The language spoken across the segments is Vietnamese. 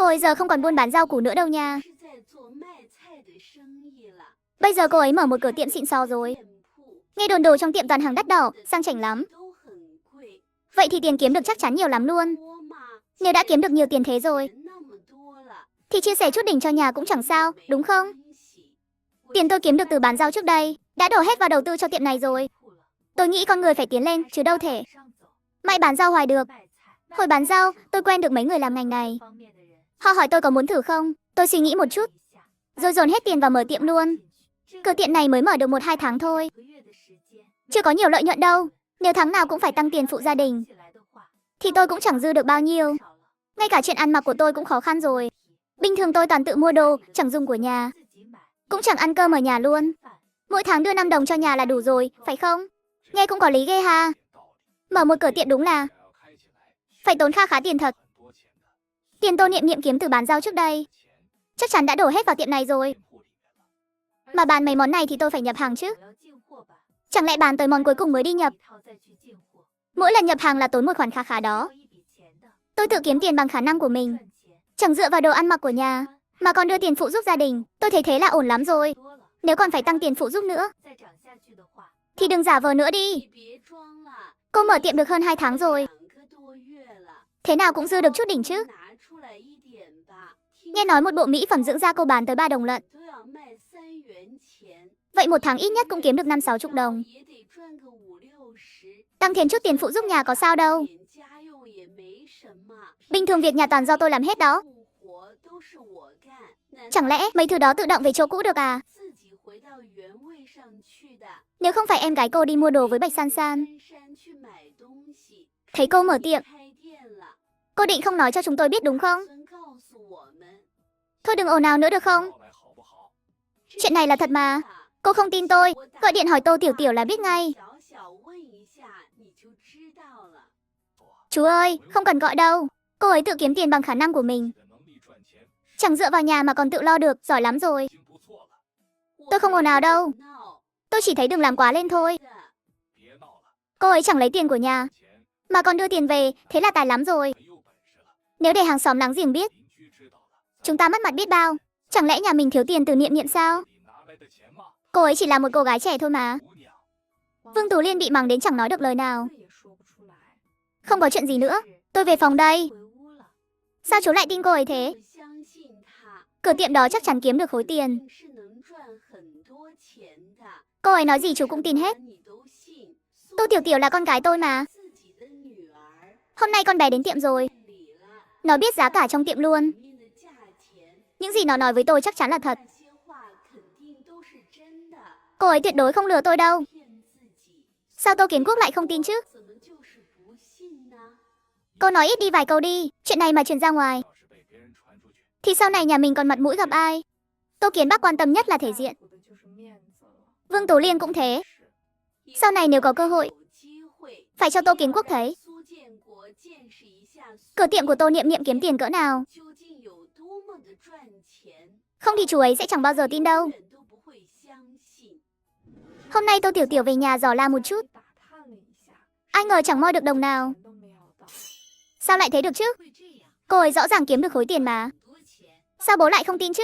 Cô ấy giờ không còn buôn bán rau củ nữa đâu nha. Bây giờ cô ấy mở một cửa tiệm xịn sò rồi. Nghe đồn đồ trong tiệm toàn hàng đắt đỏ, sang chảnh lắm. Vậy thì tiền kiếm được chắc chắn nhiều lắm luôn. Nếu đã kiếm được nhiều tiền thế rồi, thì chia sẻ chút đỉnh cho nhà cũng chẳng sao, đúng không? Tiền tôi kiếm được từ bán rau trước đây đã đổ hết vào đầu tư cho tiệm này rồi. Tôi nghĩ con người phải tiến lên, chứ đâu thể mãi bán rau hoài được. Hồi bán rau, tôi quen được mấy người làm ngành này. Họ hỏi tôi có muốn thử không? Tôi suy nghĩ một chút, rồi dồn hết tiền vào mở tiệm luôn. Cửa tiệm này mới mở được 1-2 tháng thôi, chưa có nhiều lợi nhuận đâu. Nếu tháng nào cũng phải tăng tiền phụ gia đình, thì tôi cũng chẳng dư được bao nhiêu. Ngay cả chuyện ăn mặc của tôi cũng khó khăn rồi. Bình thường tôi toàn tự mua đồ, chẳng dùng của nhà, cũng chẳng ăn cơm ở nhà luôn. Mỗi tháng đưa 5 đồng cho nhà là đủ rồi, phải không? Nghe cũng có lý ghê ha. Mở một cửa tiệm đúng là phải tốn kha khá tiền thật. Tiền tôi niệm niệm kiếm từ bán rau trước đây chắc chắn đã đổ hết vào tiệm này rồi. Mà bán mấy món này thì tôi phải nhập hàng chứ. Chẳng lẽ bán tới món cuối cùng mới đi nhập? Mỗi lần nhập hàng là tốn một khoản khá khá đó. Tôi tự kiếm tiền bằng khả năng của mình, chẳng dựa vào đồ ăn mặc của nhà, mà còn đưa tiền phụ giúp gia đình. Tôi thấy thế là ổn lắm rồi. Nếu còn phải tăng tiền phụ giúp nữa, thì đừng giả vờ nữa đi. Cô mở tiệm được hơn 2 tháng rồi, thế nào cũng dư được chút đỉnh chứ. Nghe nói một bộ mỹ phẩm dưỡng da cô bán tới 3 đồng lận. Vậy một tháng ít nhất cũng kiếm được 50-60 đồng. Tăng thêm chút tiền phụ giúp nhà có sao đâu. Bình thường việc nhà toàn do tôi làm hết đó. Chẳng lẽ mấy thứ đó tự động về chỗ cũ được à? Nếu không phải em gái cô đi mua đồ với Bạch San San, thấy cô mở tiệm, cô định không nói cho chúng tôi biết đúng không? Thôi đừng ồn ào nữa được không? Chuyện này là thật mà. Cô không tin tôi, gọi điện hỏi Tô Tiểu Tiểu là biết ngay. Chú ơi, không cần gọi đâu. Cô ấy tự kiếm tiền bằng khả năng của mình, chẳng dựa vào nhà mà còn tự lo được, giỏi lắm rồi. Tôi không ồn ào đâu. Tôi chỉ thấy đừng làm quá lên thôi. Cô ấy chẳng lấy tiền của nhà, mà còn đưa tiền về, thế là tài lắm rồi. Nếu để hàng xóm láng giềng biết, chúng ta mất mặt biết bao. Chẳng lẽ nhà mình thiếu tiền từ Niệm Niệm sao? Cô ấy chỉ là một cô gái trẻ thôi mà. Vương Tú Liên bị mắng đến chẳng nói được lời nào. Không có chuyện gì nữa, tôi về phòng đây. Sao chú lại tin cô ấy thế? Cửa tiệm đó chắc chắn kiếm được khối tiền. Cô ấy nói gì chú cũng tin hết. Tô Tiểu Tiểu là con gái tôi mà. Hôm nay con bé đến tiệm rồi, nó biết giá cả trong tiệm luôn. Những gì nó nói với tôi chắc chắn là thật. Cô ấy tuyệt đối không lừa tôi đâu. Sao Tô Kiến Quốc lại không tin chứ? Cô nói ít đi vài câu đi. Chuyện này mà truyền ra ngoài, thì sau này nhà mình còn mặt mũi gặp ai? Tô Kiến Bắc quan tâm nhất là thể diện. Vương Tú Liên cũng thế. Sau này nếu có cơ hội, phải cho Tô Kiến Quốc thấy cửa tiệm của Tô Niệm Niệm kiếm tiền cỡ nào. Không thì chú ấy sẽ chẳng bao giờ tin đâu. Hôm nay Tô Tiểu Tiểu về nhà dò la một chút, ai ngờ chẳng moi được đồng nào. Sao lại thế được chứ? Cô ấy rõ ràng kiếm được khối tiền mà. Sao bố lại không tin chứ?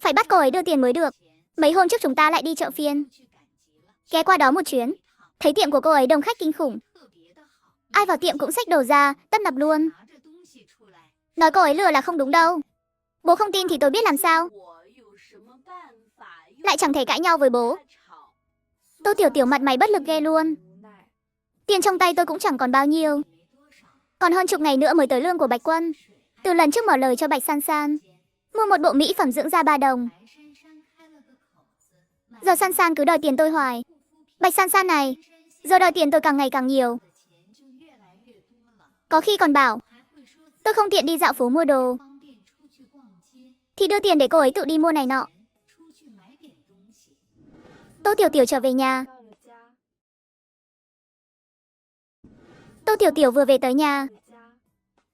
Phải bắt cô ấy đưa tiền mới được. Mấy hôm trước chúng ta lại đi chợ phiên, ghé qua đó một chuyến, thấy tiệm của cô ấy đông khách kinh khủng. Ai vào tiệm cũng xách đồ ra, tấp nập luôn. Nói cô ấy lừa là không đúng đâu. Bố không tin thì tôi biết làm sao. Lại chẳng thể cãi nhau với bố. Tô Tiểu Tiểu mặt mày bất lực ghê luôn. Tiền trong tay tôi cũng chẳng còn bao nhiêu. Còn hơn chục ngày nữa mới tới lương của Bạch Quân. Từ lần trước mở lời cho Bạch San San mua một bộ mỹ phẩm dưỡng da 3 đồng, giờ San San cứ đòi tiền tôi hoài. Bạch San San này giờ đòi tiền tôi càng ngày càng nhiều. Có khi còn bảo tôi không tiện đi dạo phố mua đồ, thì đưa tiền để cô ấy tự đi mua này nọ. Tô Tiểu Tiểu trở về nhà. Tô Tiểu Tiểu vừa về tới nhà.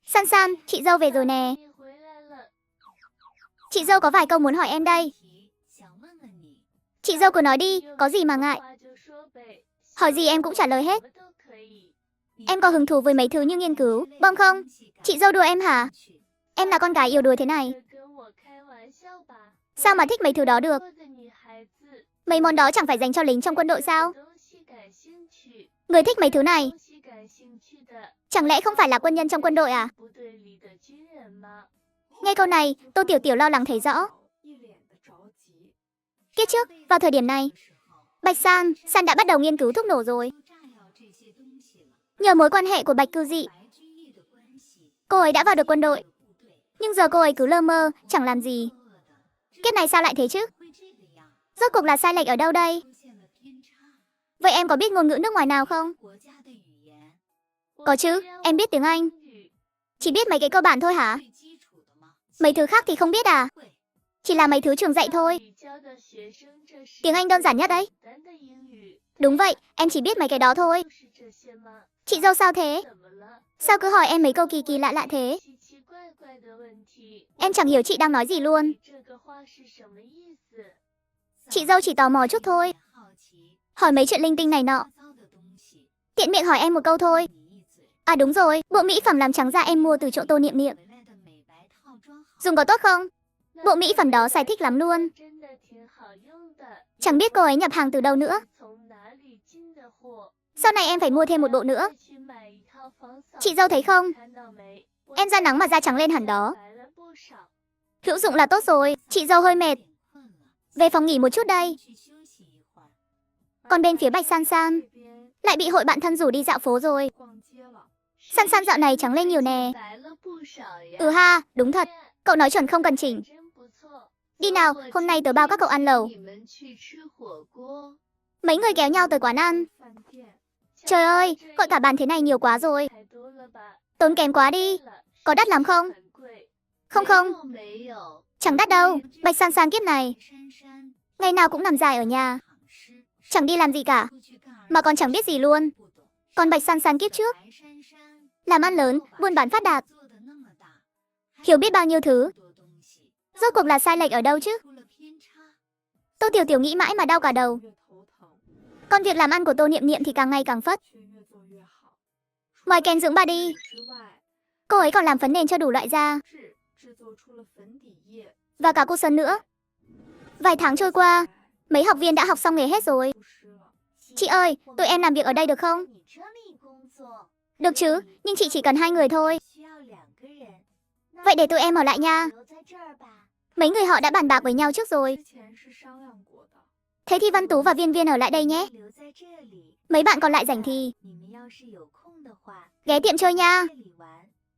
San San, chị dâu về rồi nè. Chị dâu có vài câu muốn hỏi em đây. Chị dâu cứ nói đi, có gì mà ngại. Hỏi gì em cũng trả lời hết. Em có hứng thú với mấy thứ như nghiên cứu, bom không? Chị dâu đùa em hả? Em là con gái yếu đuối thế này. Sao mà thích mấy thứ đó được? Mấy món đó chẳng phải dành cho lính trong quân đội sao? Người thích mấy thứ này? Chẳng lẽ không phải là quân nhân trong quân đội à? Nghe câu này, Tô Tiểu Tiểu lo lắng thấy rõ. Kiếp trước, vào thời điểm này, Bạch San đã bắt đầu nghiên cứu thuốc nổ rồi. Nhờ mối quan hệ của Bạch Cư Dị, cô ấy đã vào được quân đội. Nhưng giờ cô ấy cứ lơ mơ, chẳng làm gì. Kiếp này sao lại thế chứ? Rốt cuộc là sai lệch ở đâu đây? Vậy em có biết ngôn ngữ nước ngoài nào không? Có chứ, em biết tiếng Anh. Chỉ biết mấy cái cơ bản thôi hả? Mấy thứ khác thì không biết à? Chỉ là mấy thứ trường dạy thôi. Tiếng Anh đơn giản nhất đấy. Đúng vậy, em chỉ biết mấy cái đó thôi. Chị dâu sao thế? Sao cứ hỏi em mấy câu kỳ kỳ lạ lạ thế? Em chẳng hiểu chị đang nói gì luôn. Chị dâu chỉ tò mò chút thôi. Hỏi mấy chuyện linh tinh này nọ. Tiện miệng hỏi em một câu thôi. À đúng rồi, bộ mỹ phẩm làm trắng da em mua từ chỗ Tô Niệm Niệm. Dùng có tốt không? Bộ mỹ phẩm đó xài thích lắm luôn. Chẳng biết cô ấy nhập hàng từ đâu nữa. Sau này em phải mua thêm một bộ nữa. Chị dâu thấy không? Em da nắng mà da trắng lên hẳn đó. Hữu dụng là tốt rồi, chị dâu hơi mệt. Về phòng nghỉ một chút đây. Còn bên phía Bạch San San lại bị hội bạn thân rủ đi dạo phố rồi. San San dạo này trắng lên nhiều nè. Ừ ha, đúng thật. Cậu nói chuẩn không cần chỉnh. Đi nào, hôm nay tớ bao các cậu ăn lẩu. Mấy người kéo nhau tới quán ăn. Trời ơi, gọi cả bàn thế này nhiều quá rồi. Tốn kém quá đi. Có đắt lắm không? Không không. Chẳng đắt đâu. Bạch San San kiếp này ngày nào cũng nằm dài ở nhà, chẳng đi làm gì cả, mà còn chẳng biết gì luôn. Còn Bạch San San kiếp trước làm ăn lớn, buôn bán phát đạt, hiểu biết bao nhiêu thứ. Rốt cuộc là sai lệch ở đâu chứ? Tô Tiểu Tiểu nghĩ mãi mà đau cả đầu. Còn việc làm ăn của Tô Niệm Niệm thì càng ngày càng phất. Ngoài kem dưỡng body, cô ấy còn làm phấn nền cho đủ loại da. Và cả cô Sơn nữa. Vài tháng trôi qua, mấy học viên đã học xong nghề hết rồi. Chị ơi, tụi em làm việc ở đây được không? Được chứ, nhưng chị chỉ cần 2 người thôi. Vậy để tụi em ở lại nha. Mấy người họ đã bàn bạc với nhau trước rồi. Thế thì Văn Tú và Viên Viên ở lại đây nhé. Mấy bạn còn lại rảnh thì ghé tiệm chơi nha.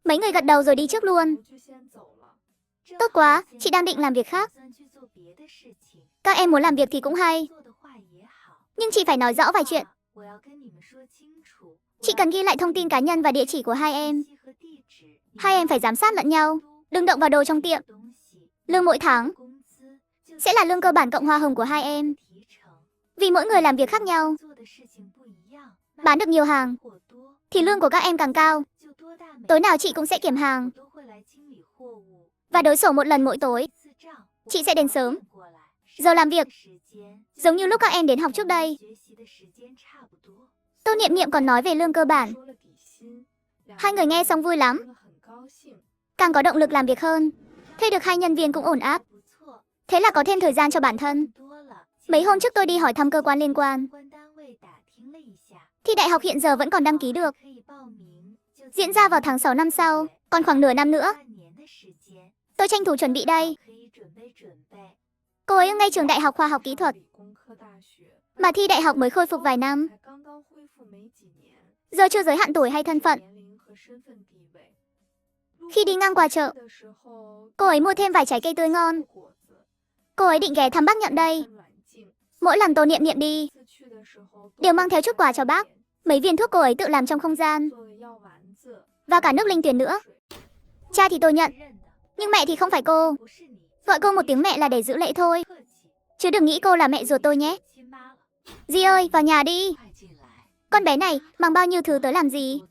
Mấy người gật đầu rồi đi trước luôn. Tốt quá, chị đang định làm việc khác. Các em muốn làm việc thì cũng hay. Nhưng chị phải nói rõ vài chuyện. Chị cần ghi lại thông tin cá nhân và địa chỉ của hai em. Hai em phải giám sát lẫn nhau, đừng động vào đồ trong tiệm. Lương mỗi tháng sẽ là lương cơ bản cộng hoa hồng của hai em. Vì mỗi người làm việc khác nhau, bán được nhiều hàng thì lương của các em càng cao. Tối nào chị cũng sẽ kiểm hàng và đối sổ một lần mỗi tối. Chị sẽ đến sớm. Giờ làm việc giống như lúc các em đến học trước đây. Tô Niệm Niệm còn nói về lương cơ bản. Hai người nghe xong vui lắm, càng có động lực làm việc hơn. Thuê được 2 nhân viên cũng ổn áp. Thế là có thêm thời gian cho bản thân. Mấy hôm trước tôi đi hỏi thăm cơ quan liên quan. Thi đại học hiện giờ vẫn còn đăng ký được. Diễn ra vào tháng 6 năm sau, còn khoảng nửa năm nữa. Tôi tranh thủ chuẩn bị đây. Cô ấy ở ngay trường Đại học Khoa học Kỹ thuật. Mà thi đại học mới khôi phục vài năm. Giờ chưa giới hạn tuổi hay thân phận. Khi đi ngang qua chợ, cô ấy mua thêm vài trái cây tươi ngon. Cô ấy định ghé thăm bác Nhậm đây. Mỗi lần Tô Niệm Niệm đi, đều mang theo chút quà cho bác. Mấy viên thuốc cô ấy tự làm trong không gian. Và cả nước linh tuyền nữa. Cha thì tôi nhận, nhưng mẹ thì không phải cô. Gọi cô một tiếng mẹ là để giữ lễ thôi. Chứ đừng nghĩ cô là mẹ ruột tôi nhé. Di ơi, vào nhà đi. Con bé này mang bao nhiêu thứ tới làm gì?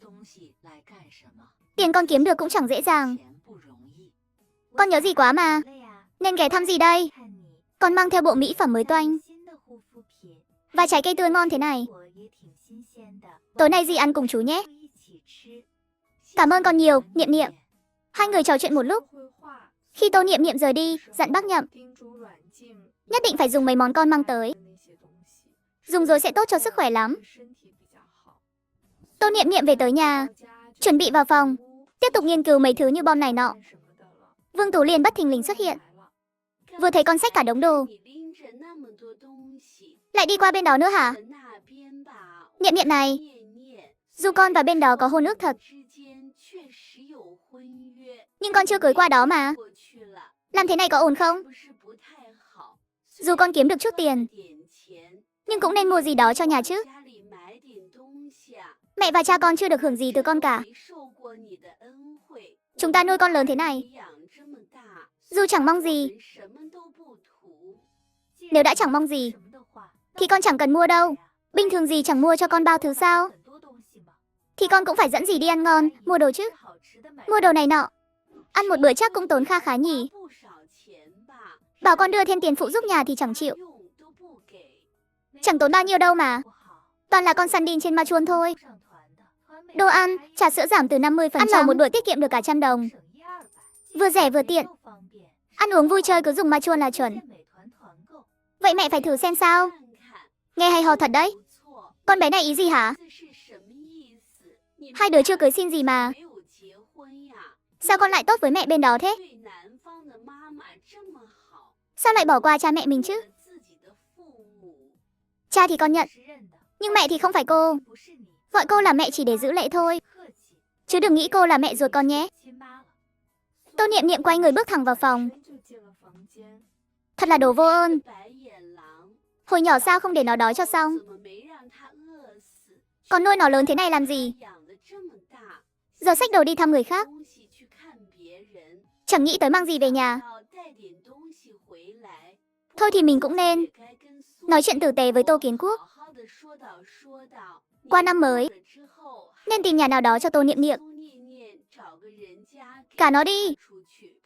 Tiền con kiếm được cũng chẳng dễ dàng. Con nhớ gì quá mà. Nên ghé thăm gì đây? Con mang theo bộ mỹ phẩm mới toanh và trái cây tươi ngon thế này. Tối nay Di ăn cùng chú nhé. Cảm ơn con nhiều, Niệm Niệm. Hai người trò chuyện một lúc. Khi Tô Niệm Niệm rời đi, dặn bác Nhậm nhất định phải dùng mấy món con mang tới. Dùng rồi sẽ tốt cho sức khỏe lắm. Tô Niệm Niệm về tới nhà, chuẩn bị vào phòng, tiếp tục nghiên cứu mấy thứ như bom này nọ. Vương Tú Liên bất thình lình xuất hiện. Vừa thấy con xách cả đống đồ. Lại đi qua bên đó nữa hả? Niệm Niệm này, dù con và bên đó có hôn ước thật, nhưng con chưa cưới qua đó mà. Làm thế này có ổn không? Dù con kiếm được chút tiền, nhưng cũng nên mua gì đó cho nhà chứ. Mẹ và cha con chưa được hưởng gì từ con cả. Chúng ta nuôi con lớn thế này, dù chẳng mong gì. Nếu đã chẳng mong gì, thì con chẳng cần mua đâu. Bình thường gì chẳng mua cho con bao thứ sao? Thì con cũng phải dẫn dì đi ăn ngon, mua đồ chứ. Mua đồ này nọ, ăn một bữa chắc cũng tốn kha khá nhỉ. Bảo con đưa thêm tiền phụ giúp nhà thì chẳng chịu. Chẳng tốn bao nhiêu đâu mà. Toàn là con săn đin trên ma chuôn thôi. Đồ ăn, trà sữa giảm từ 50%. Ăn lẩu một bữa tiết kiệm được cả 100 đồng. Vừa rẻ vừa tiện. Ăn uống vui chơi cứ dùng ma chuôn là chuẩn. Vậy mẹ phải thử xem sao. Nghe hay ho thật đấy. Con bé này ý gì hả? Hai đứa chưa cưới xin gì mà. Sao con lại tốt với mẹ bên đó thế? Sao lại bỏ qua cha mẹ mình chứ? Cha thì con nhận, nhưng mẹ thì không phải cô. Gọi cô là mẹ chỉ để giữ lễ thôi, chứ đừng nghĩ cô là mẹ ruột con nhé. Tô Niệm Niệm quay người bước thẳng vào phòng. Thật là đồ vô ơn. Hồi nhỏ sao không để nó đói cho xong? Còn nuôi nó lớn thế này làm gì? Giờ xách đồ đi thăm người khác, chẳng nghĩ tới mang gì về nhà. Thôi thì mình cũng nên nói chuyện tử tế với Tô Kiến Quốc. Qua năm mới, nên tìm nhà nào đó cho Tô Niệm Niệm. Cả nó đi.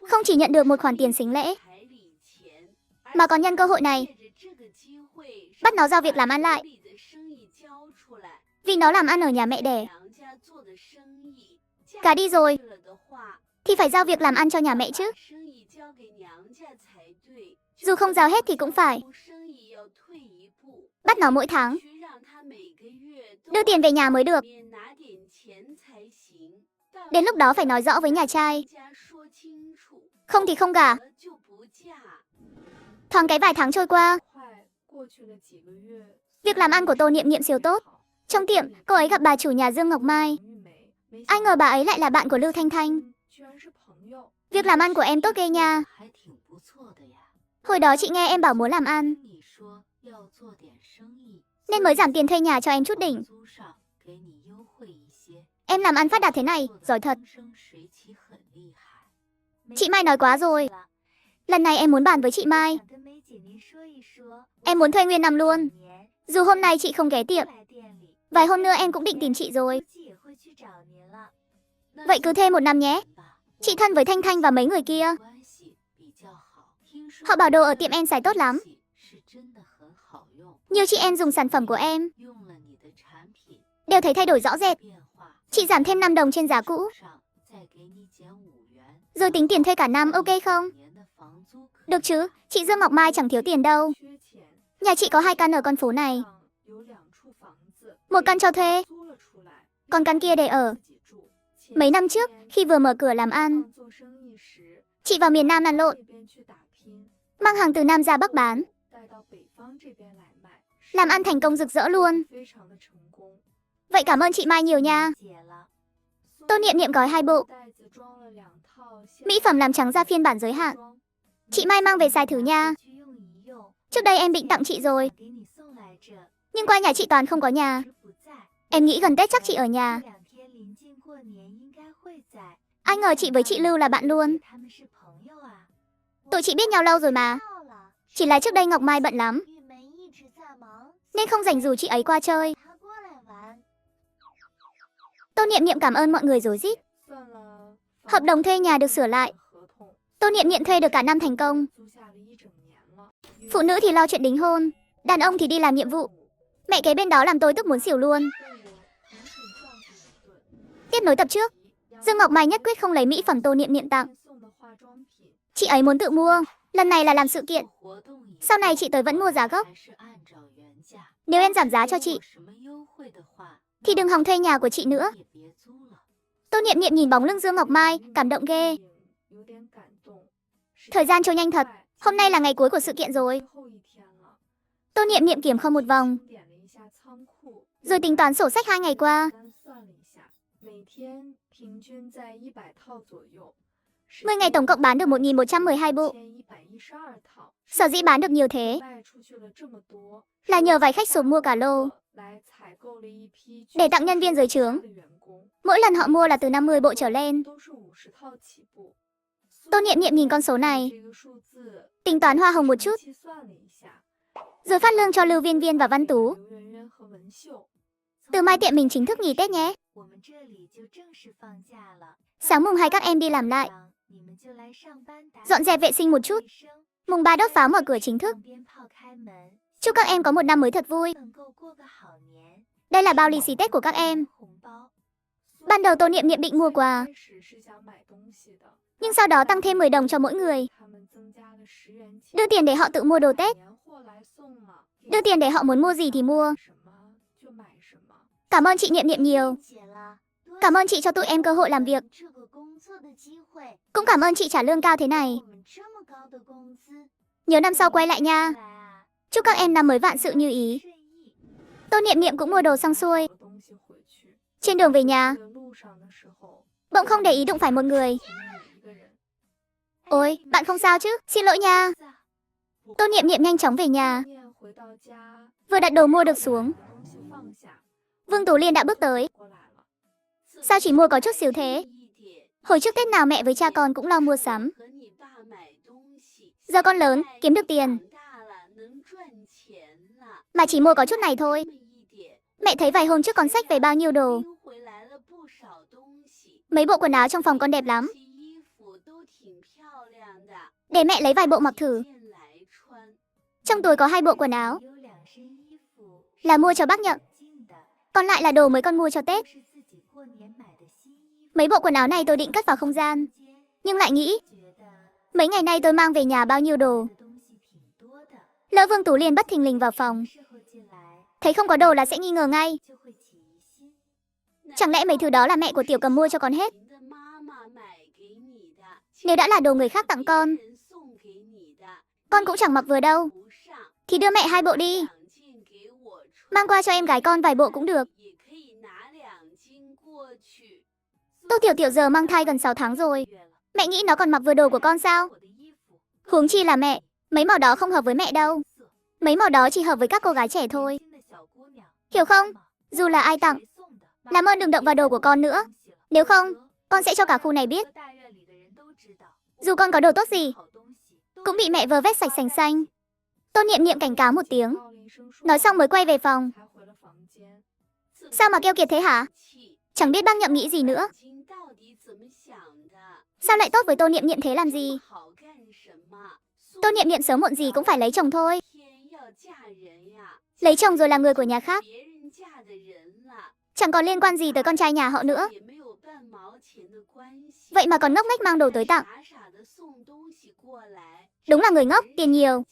Không chỉ nhận được một khoản tiền sính lễ, mà còn nhân cơ hội này bắt nó giao việc làm ăn lại. Vì nó làm ăn ở nhà mẹ đẻ. Cả đi rồi thì phải giao việc làm ăn cho nhà mẹ chứ. Dù không giao hết thì cũng phải bắt nó mỗi tháng đưa tiền về nhà mới được. Đến lúc đó phải nói rõ với nhà trai, không thì không gả. Thoáng cái vài tháng trôi qua, việc làm ăn của Tô Niệm Niệm siêu tốt. Trong tiệm, cô ấy gặp bà chủ nhà Dương Ngọc Mai. Ai ngờ bà ấy lại là bạn của Lưu Thanh Thanh. Việc làm ăn của em tốt ghê nha. Hồi đó chị nghe em bảo muốn làm ăn, nên mới giảm tiền thuê nhà cho em chút đỉnh. Em làm ăn phát đạt thế này, giỏi thật. Chị Mai nói quá rồi. Lần này em muốn bàn với chị Mai. Em muốn thuê nguyên năm luôn. Dù hôm nay chị không ghé tiệm, vài hôm nữa em cũng định tìm chị rồi. Vậy cứ thuê 1 năm nhé. Chị thân với Thanh Thanh và mấy người kia. Họ bảo đồ ở tiệm em xài tốt lắm. Nhiều chị em dùng sản phẩm của em đều thấy thay đổi rõ rệt. Chị giảm thêm 5 đồng trên giá cũ, rồi tính tiền thuê cả năm, ok không? Được chứ, chị Dương Ngọc Mai chẳng thiếu tiền đâu. Nhà chị có 2 căn ở con phố này. 1 căn cho thuê, còn căn kia để ở. Mấy năm trước, khi vừa mở cửa làm ăn, chị vào miền Nam lăn lộn, mang hàng từ Nam ra Bắc bán. Làm ăn thành công rực rỡ luôn. Vậy cảm ơn chị Mai nhiều nha. Tô Niệm Niệm gói 2 bộ mỹ phẩm làm trắng da phiên bản giới hạn. Chị Mai mang về xài thử nha. Trước đây em định tặng chị rồi, nhưng qua nhà chị toàn không có nhà. Em nghĩ gần Tết chắc chị ở nhà. Ai ngờ chị với chị Lưu là bạn luôn. Tụi chị biết nhau lâu rồi mà. Chỉ là trước đây Ngọc Mai bận lắm, nên không rảnh rủ chị ấy qua chơi. Tô Niệm Niệm cảm ơn mọi người rối rít. Hợp đồng thuê nhà được sửa lại. Tô Niệm Niệm thuê được cả năm thành công. Phụ nữ thì lo chuyện đính hôn, đàn ông thì đi làm nhiệm vụ. Mẹ kế bên đó làm tôi tức muốn xỉu luôn. Tiếp nối tập trước. Dương Ngọc Mai nhất quyết không lấy mỹ phẩm Tô Niệm Niệm tặng. Chị ấy muốn tự mua, lần này là làm sự kiện. Sau này chị tới vẫn mua giá gốc. Nếu em giảm giá cho chị, thì đừng hòng thuê nhà của chị nữa. Tô Niệm Niệm nhìn bóng lưng Dương Ngọc Mai, cảm động ghê. Thời gian trôi nhanh thật, hôm nay là ngày cuối của sự kiện rồi. Tô Niệm Niệm kiểm kho một vòng, rồi tính toán sổ sách 2 ngày qua. 10 ngày tổng cộng bán được 1.112 bộ. Sở dĩ bán được nhiều thế là nhờ vài khách số mua cả lô để tặng nhân viên dưới trướng. Mỗi lần họ mua là từ 50 bộ trở lên. Tô Niệm Niệm nhìn con số này, tính toán hoa hồng một chút, rồi phát lương cho Lưu Viên Viên và Văn Tú. Từ mai tiệm mình chính thức nghỉ Tết nhé. Sáng mùng 2 các em đi làm lại, dọn dẹp vệ sinh một chút. Mùng 3 đốt pháo mở cửa chính thức. Chúc các em có một năm mới thật vui. Đây là bao lì xì Tết của các em. Ban đầu Tô Niệm Niệm định mua quà, nhưng sau đó tăng thêm 10 đồng cho mỗi người. Đưa tiền để họ tự mua đồ Tết. Đưa tiền để họ muốn mua gì thì mua. Cảm ơn chị Niệm Niệm nhiều. Cảm ơn chị cho tụi em cơ hội làm việc. Cũng cảm ơn chị trả lương cao thế này. Nhớ năm sau quay lại nha. Chúc các em năm mới vạn sự như ý. Tô Niệm Niệm cũng mua đồ xong xuôi. Trên đường về nhà, bỗng không để ý đụng phải một người. Ôi, bạn không sao chứ? Xin lỗi nha. Tô Niệm Niệm nhanh chóng về nhà. Vừa đặt đồ mua được xuống, Vương Tú Liên đã bước tới. Sao chỉ mua có chút xíu thế? Hồi trước Tết nào mẹ với cha con cũng lo mua sắm. Giờ con lớn, kiếm được tiền, mà chỉ mua có chút này thôi. Mẹ thấy vài hôm trước con xách về bao nhiêu đồ. Mấy bộ quần áo trong phòng con đẹp lắm. Để mẹ lấy vài bộ mặc thử. Trong túi có 2 bộ quần áo, là mua cho bác Nhậm. Còn lại là đồ mới con mua cho Tết. Mấy bộ quần áo này tôi định cất vào không gian, nhưng lại nghĩ mấy ngày nay tôi mang về nhà bao nhiêu đồ. Lỡ Vương Tú Liên bất thình lình vào phòng, thấy không có đồ là sẽ nghi ngờ ngay. Chẳng lẽ mấy thứ đó là mẹ của Tiểu Cầm mua cho con hết? Nếu đã là đồ người khác tặng con cũng chẳng mặc vừa đâu, thì đưa mẹ 2 bộ đi. Mang qua cho em gái con vài bộ cũng được. Tô Tiểu Tiểu giờ mang thai gần 6 tháng rồi. Mẹ nghĩ nó còn mặc vừa đồ của con sao? Huống chi là mẹ, mấy màu đó không hợp với mẹ đâu. Mấy màu đó chỉ hợp với các cô gái trẻ thôi. Hiểu không? Dù là ai tặng, làm ơn đừng động vào đồ của con nữa. Nếu không, con sẽ cho cả khu này biết. Dù con có đồ tốt gì, cũng bị mẹ vơ vét sạch sành xanh. Tô Niệm Niệm cảnh cáo một tiếng, nói xong mới quay về phòng. Sao mà keo kiệt thế hả? Chẳng biết bác Nhậm nghĩ gì nữa. Sao lại tốt với Tô Niệm Niệm thế làm gì? Tô Niệm Niệm sớm muộn gì cũng phải lấy chồng thôi. Lấy chồng rồi là người của nhà khác, chẳng còn liên quan gì tới con trai nhà họ nữa. Vậy mà còn ngốc nghếch mang đồ tới tặng. Đúng là người ngốc, tiền nhiều.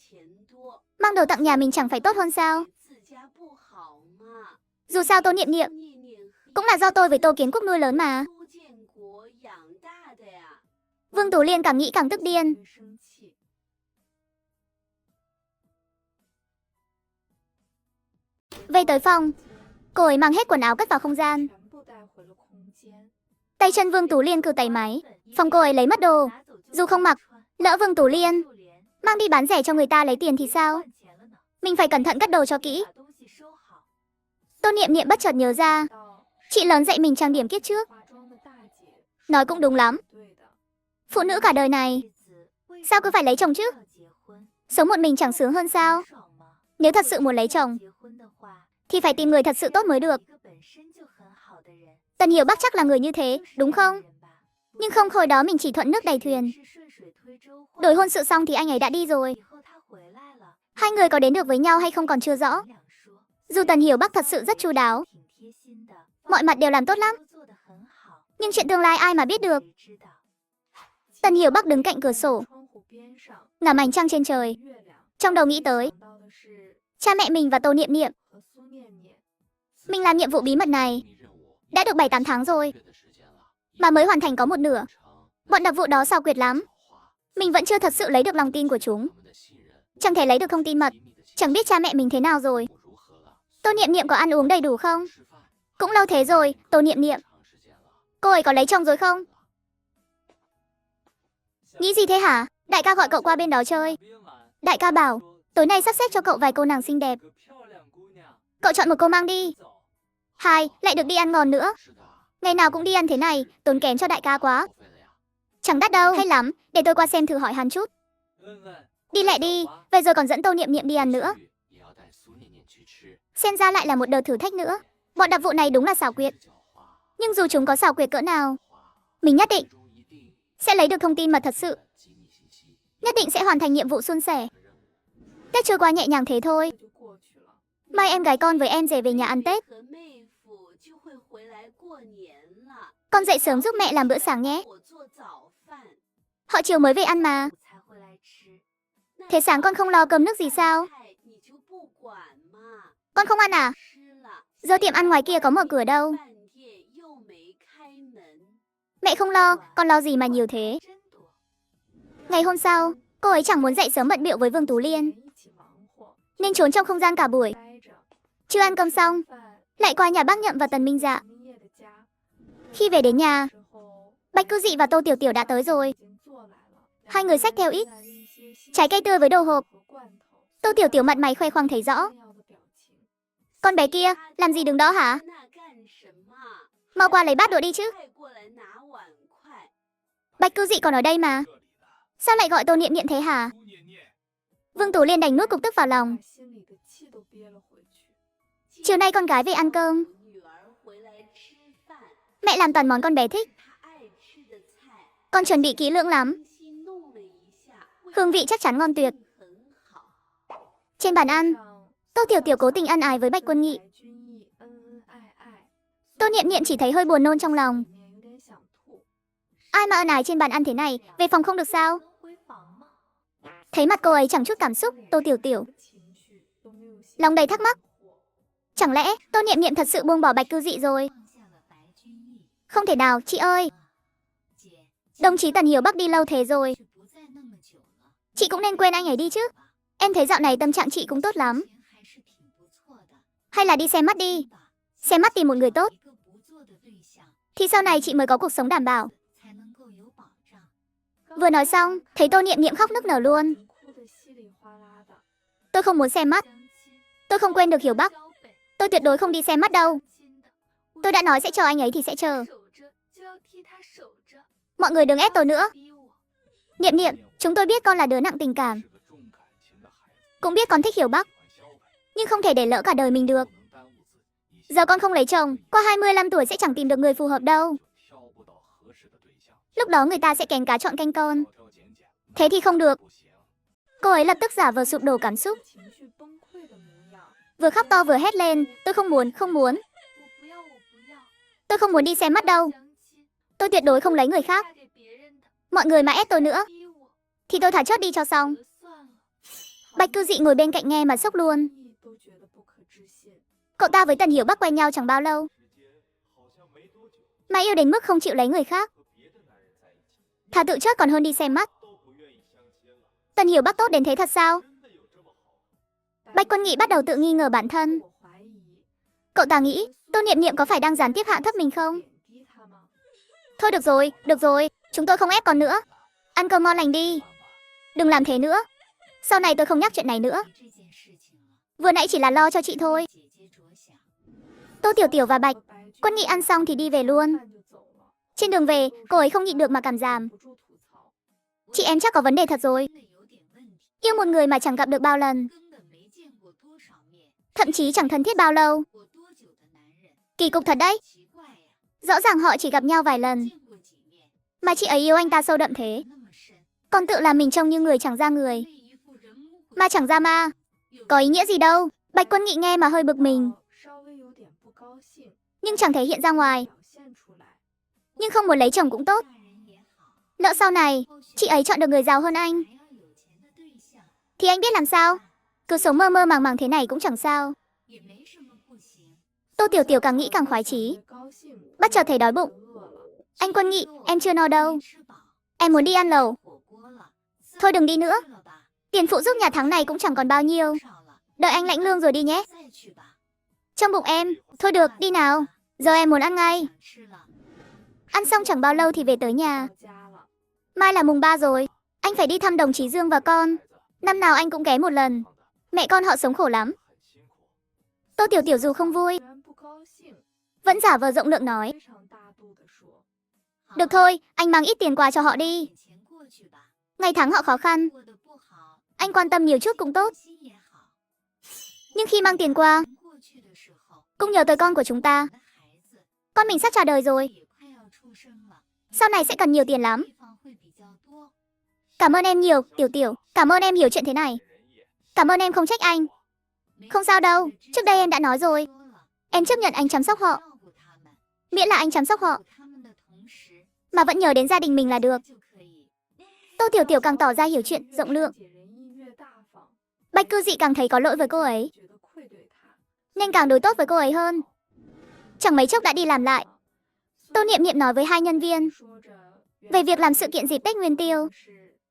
Mang đồ tặng nhà mình chẳng phải tốt hơn sao? Dù sao Tô Niệm Niệm cũng là do tôi với Tô Kiến Quốc nuôi lớn mà. Vương Tú Liên càng nghĩ càng tức điên. Về tới phòng, cô ấy mang hết quần áo cất vào không gian. Tay chân Vương Tú Liên cừ tay máy, phòng cô ấy lấy mất đồ. Dù không mặc, lỡ Vương Tú Liên mang đi bán rẻ cho người ta lấy tiền thì sao? Mình phải cẩn thận cất đồ cho kỹ. Tô Niệm Niệm bất chợt nhớ ra, chị lớn dạy mình trang điểm kiếp trước. Nói cũng đúng lắm. Phụ nữ cả đời này, sao cứ phải lấy chồng chứ? Sống một mình chẳng sướng hơn sao? Nếu thật sự muốn lấy chồng, thì phải tìm người thật sự tốt mới được. Tần Hiểu Bắc chắc là người như thế, đúng không? Nhưng không, hồi đó mình chỉ thuận nước đầy thuyền. Đổi hôn sự xong thì anh ấy đã đi rồi. Hai người có đến được với nhau hay không còn chưa rõ. Dù Tần Hiểu Bắc thật sự rất chu đáo, mọi mặt đều làm tốt lắm, Nhưng chuyện tương lai ai mà biết được. Tần Hiểu Bắc đứng cạnh cửa sổ, ngắm ánh trăng trên trời, trong đầu nghĩ tới cha mẹ mình và Tô Niệm Niệm. Mình làm nhiệm vụ bí mật này đã được 7-8 tháng rồi, mà mới hoàn thành có một nửa. Bọn đặc vụ đó xảo quyệt lắm. Mình vẫn chưa thật sự lấy được lòng tin của chúng. Chẳng thể lấy được thông tin mật. Chẳng biết cha mẹ mình thế nào rồi. Tô Niệm Niệm có ăn uống đầy đủ không? Cũng lâu thế rồi, Tô Niệm Niệm. Cô ấy có lấy chồng rồi không? Nghĩ gì thế hả? Đại ca gọi cậu qua bên đó chơi. Đại ca bảo, tối nay sắp xếp cho cậu vài cô nàng xinh đẹp. Cậu chọn một cô mang đi. Hai, lại được đi ăn ngon nữa. Ngày nào cũng đi ăn thế này, tốn kém cho đại ca quá. Chẳng đắt đâu, hay lắm, để tôi qua xem thử hỏi hắn chút. Đi lẹ đi, vậy rồi còn dẫn Tô Niệm Niệm đi ăn nữa. Xem ra lại là một đợt thử thách nữa. Bọn đặc vụ này đúng là xảo quyệt. Nhưng dù chúng có xảo quyệt cỡ nào, mình nhất định sẽ lấy được thông tin mật thật sự. Nhất định sẽ hoàn thành nhiệm vụ suôn sẻ. Tết trôi qua nhẹ nhàng thế thôi. Mai em gái con với em rể về nhà ăn Tết. Con dậy sớm giúp mẹ làm bữa sáng nhé. Họ chiều mới về ăn mà. Thế sáng con không lo cơm nước gì sao? Con không ăn à? Giờ tiệm ăn ngoài kia có mở cửa đâu. Mẹ không lo, con lo gì mà nhiều thế? Ngày hôm sau, cô ấy chẳng muốn dậy sớm bận bịu với Vương Tú Liên, nên trốn trong không gian cả buổi. Chưa ăn cơm xong, lại qua nhà bác Nhậm và Tần Minh Dạ. Khi về đến nhà, Bạch Cư Dị và Tô Tiểu Tiểu đã tới rồi. Hai người xách theo ít trái cây tươi với đồ hộp. Tô Tiểu Tiểu mặt mày khoe khoang thấy rõ. Con bé kia, làm gì đứng đó hả? Mau qua lấy bát đũa đi chứ. Bạch Cư Dị còn ở đây mà. Sao lại gọi Tô Niệm Niệm thế hả? Vương Tú Liên đành nuốt cục tức vào lòng. Chiều nay con gái về ăn cơm. Mẹ làm toàn món con bé thích. Con chuẩn bị kỹ lưỡng lắm. Hương vị chắc chắn ngon tuyệt. Trên bàn ăn, Tô Tiểu Tiểu cố tình ân ái với Bạch Quân Nghị. Tô Niệm Niệm chỉ thấy hơi buồn nôn trong lòng. Ai mà ân ái trên bàn ăn thế này, về phòng không được sao? Thấy mặt cô ấy chẳng chút cảm xúc, Tô Tiểu Tiểu lòng đầy thắc mắc. Chẳng lẽ Tô Niệm Niệm thật sự buông bỏ Bạch Cư Dị rồi? Không thể nào, chị ơi. Đồng chí Tần Hiểu Bắc đi lâu thế rồi. Chị cũng nên quên anh ấy đi chứ. Em thấy dạo này tâm trạng chị cũng tốt lắm. Hay là đi xem mắt đi. Xem mắt tìm một người tốt, thì sau này chị mới có cuộc sống đảm bảo. Vừa nói xong, thấy Tô Niệm Niệm khóc nức nở luôn. Tôi không muốn xem mắt. Tôi không quên được Hiểu Bắc. Tôi tuyệt đối không đi xem mắt đâu. Tôi đã nói sẽ chờ anh ấy thì sẽ chờ. Mọi người đừng ép tôi nữa. Niệm Niệm, chúng tôi biết con là đứa nặng tình cảm, cũng biết con thích Hiểu Bắc, nhưng không thể để lỡ cả đời mình được. Giờ con không lấy chồng, qua 25 tuổi sẽ chẳng tìm được người phù hợp đâu. Lúc đó người ta sẽ kén cá chọn canh con. Thế thì không được. Cô ấy lập tức giả vờ sụp đổ cảm xúc, vừa khóc to vừa hét lên. Tôi không muốn, không muốn. Tôi không muốn đi xem mắt đâu. Tôi tuyệt đối không lấy người khác. Mọi người mà ép tôi nữa thì tôi thả chót đi cho xong. Bạch Cư Dị ngồi bên cạnh nghe mà sốc luôn. Cậu ta với Tần Hiểu Bắc quen nhau chẳng bao lâu mà yêu đến mức không chịu lấy người khác. Thà tự chót còn hơn đi xem mắt. Tần Hiểu Bắc tốt đến thế thật sao? Bạch Quân Nghị bắt đầu tự nghi ngờ bản thân. Cậu ta nghĩ Tô Niệm Niệm có phải đang gián tiếp hạ thấp mình không? Thôi được rồi, chúng tôi không ép con nữa. Ăn cơm ngon lành đi. Đừng làm thế nữa. Sau này tôi không nhắc chuyện này nữa. Vừa nãy chỉ là lo cho chị thôi. Tô Tiểu Tiểu và Bạch Quân Nghị ăn xong thì đi về luôn. Trên đường về, cô ấy không nhịn được mà cảm giảm. Chị em chắc có vấn đề thật rồi. Yêu một người mà chẳng gặp được bao lần, thậm chí chẳng thân thiết bao lâu. Kỳ cục thật đấy. Rõ ràng họ chỉ gặp nhau vài lần mà chị ấy yêu anh ta sâu đậm thế. Còn tự làm mình trông như người chẳng ra người, ma chẳng ra ma. Có ý nghĩa gì đâu. Bạch Quân Nghị nghe mà hơi bực mình, nhưng chẳng thể hiện ra ngoài. Nhưng không muốn lấy chồng cũng tốt. Lỡ sau này, chị ấy chọn được người giàu hơn anh, thì anh biết làm sao? Cứ sống mơ mơ màng màng thế này cũng chẳng sao. Tô Tiểu Tiểu càng nghĩ càng khoái chí. Bất chợt thấy đói bụng. Anh Quân Nghị, em chưa no đâu. Em muốn đi ăn lẩu. Thôi đừng đi nữa. Tiền phụ giúp nhà tháng này cũng chẳng còn bao nhiêu. Đợi anh lãnh lương rồi đi nhé. Trong bụng em, thôi được, đi nào. Giờ em muốn ăn ngay. Ăn xong chẳng bao lâu thì về tới nhà. Mai là mùng 3 rồi. Anh phải đi thăm đồng chí Dương và con. Năm nào anh cũng ghé một lần. Mẹ con họ sống khổ lắm. Tô Tiểu Tiểu dù không vui, vẫn giả vờ rộng lượng nói. Được thôi, anh mang ít tiền quà cho họ đi. Ngày tháng họ khó khăn, anh quan tâm nhiều chút cũng tốt. Nhưng khi mang tiền qua, cũng nhớ tới con của chúng ta. Con mình sắp chào đời rồi. Sau này sẽ cần nhiều tiền lắm. Cảm ơn em nhiều, Tiểu Tiểu. Cảm ơn em hiểu chuyện thế này. Cảm ơn em không trách anh. Không sao đâu, trước đây em đã nói rồi. Em chấp nhận anh chăm sóc họ. Miễn là anh chăm sóc họ, mà vẫn nhớ đến gia đình mình là được. Tô Tiểu Tiểu càng tỏ ra hiểu chuyện, rộng lượng. Bạch Cư Dị càng thấy có lỗi với cô ấy, nên càng đối tốt với cô ấy hơn. Chẳng mấy chốc đã đi làm lại. Tô Niệm Niệm nói với hai nhân viên về việc làm sự kiện dịp Tết Nguyên Tiêu,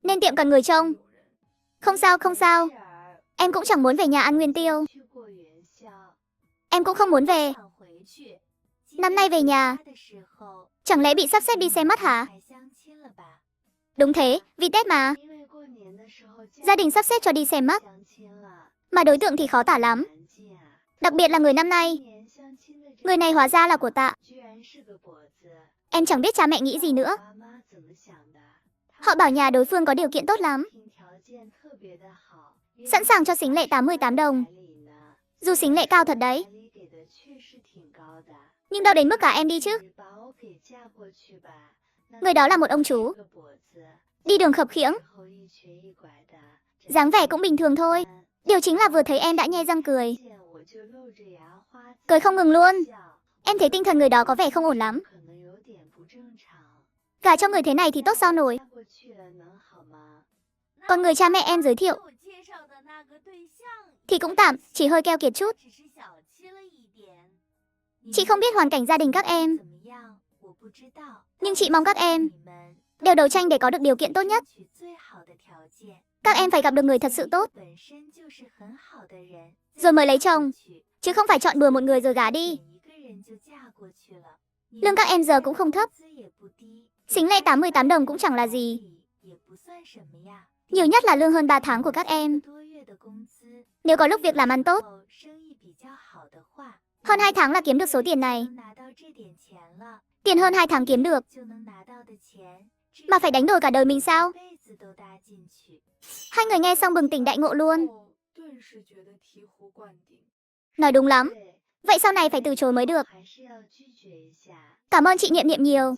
nên tiệm cần người trông. Không sao, không sao. Em cũng chẳng muốn về nhà ăn Nguyên Tiêu. Em cũng không muốn về. Năm nay về nhà, chẳng lẽ bị sắp xếp đi xem mắt hả? Đúng thế, vì Tết mà. Gia đình sắp xếp cho đi xem mắt, mà đối tượng thì khó tả lắm. Đặc biệt là người năm nay. Người này hóa ra là của Tạ. Em chẳng biết cha mẹ nghĩ gì nữa. Họ bảo nhà đối phương có điều kiện tốt lắm, sẵn sàng cho sính lệ 88 đồng. Dù sính lệ cao thật đấy, nhưng đâu đến mức cả em đi chứ. Người đó là một ông chú, đi đường khập khiễng, dáng vẻ cũng bình thường thôi. Điều chính là vừa thấy em đã nhe răng cười. Cười không ngừng luôn. Em thấy tinh thần người đó có vẻ không ổn lắm. Gả cho người thế này thì tốt sao nổi. Còn người cha mẹ em giới thiệu thì cũng tạm, chỉ hơi keo kiệt chút. Chị không biết hoàn cảnh gia đình các em, nhưng chị mong các em đều đấu tranh để có được điều kiện tốt nhất. Các em phải gặp được người thật sự tốt, rồi mới lấy chồng, chứ không phải chọn bừa một người rồi gả đi. Lương các em giờ cũng không thấp. Sính lệ 88 đồng cũng chẳng là gì. Nhiều nhất là lương hơn 3 tháng của các em. Nếu có lúc việc làm ăn tốt, hơn 2 tháng là kiếm được số tiền này. Tiền hơn 2 tháng kiếm được, mà phải đánh đổi cả đời mình sao? Hai người nghe xong bừng tỉnh đại ngộ luôn. Nói đúng lắm. Vậy sau này phải từ chối mới được. Cảm ơn chị Niệm Niệm nhiều.